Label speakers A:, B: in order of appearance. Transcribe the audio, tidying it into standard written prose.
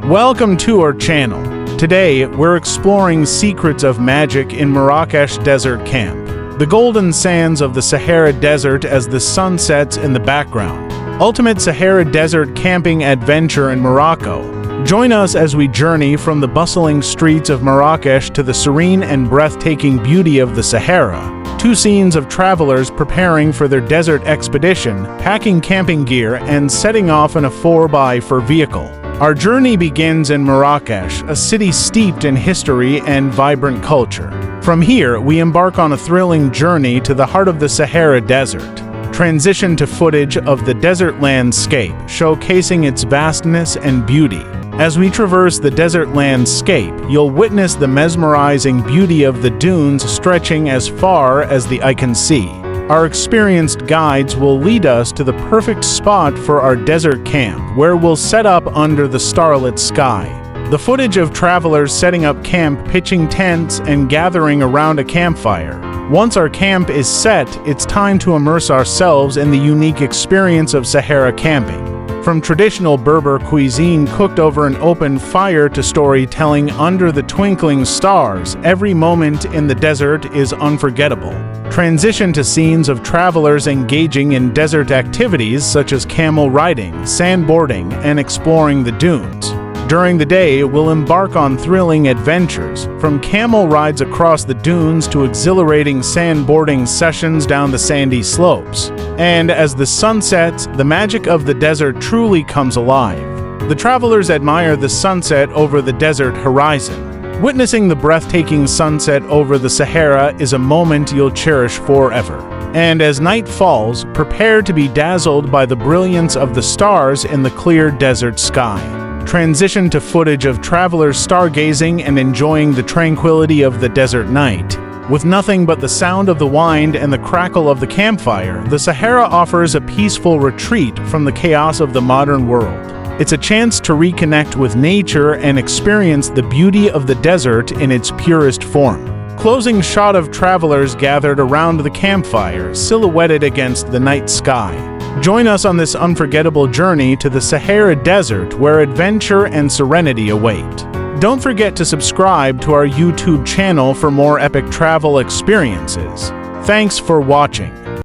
A: Welcome to our channel. Today, we're exploring secrets of magic in Marrakech Desert Camp. The golden sands of the Sahara Desert as the sun sets in the background. Ultimate Sahara Desert camping adventure in Morocco. Join us as we journey from the bustling streets of Marrakech to the serene and breathtaking beauty of the Sahara. Two scenes of travelers preparing for their desert expedition, packing camping gear, and setting off in a 4x4 vehicle. Our journey begins in Marrakech, a city steeped in history and vibrant culture. From here, we embark on a thrilling journey to the heart of the Sahara Desert. Transition to footage of the desert landscape, showcasing its vastness and beauty. As we traverse the desert landscape, you'll witness the mesmerizing beauty of the dunes stretching as far as the eye can see. Our experienced guides will lead us to the perfect spot for our desert camp, where we'll set up under the starlit sky. The footage of travelers setting up camp, pitching tents, and gathering around a campfire. Once our camp is set, it's time to immerse ourselves in the unique experience of Sahara camping. From traditional Berber cuisine cooked over an open fire to storytelling under the twinkling stars, every moment in the desert is unforgettable. Transition to scenes of travelers engaging in desert activities such as camel riding, sandboarding, and exploring the dunes. During the day, we'll embark on thrilling adventures, from camel rides across the dunes to exhilarating sandboarding sessions down the sandy slopes. And as the sun sets, the magic of the desert truly comes alive. The travelers admire the sunset over the desert horizon. Witnessing the breathtaking sunset over the Sahara is a moment you'll cherish forever. And as night falls, prepare to be dazzled by the brilliance of the stars in the clear desert sky. Transition to footage of travelers stargazing and enjoying the tranquility of the desert night. With nothing but the sound of the wind and the crackle of the campfire, the Sahara offers a peaceful retreat from the chaos of the modern world. It's a chance to reconnect with nature and experience the beauty of the desert in its purest form. Closing shot of travelers gathered around the campfire, silhouetted against the night sky. Join us on this unforgettable journey to the Sahara Desert, where adventure and serenity await. Don't forget to subscribe to our YouTube channel for more epic travel experiences. Thanks for watching.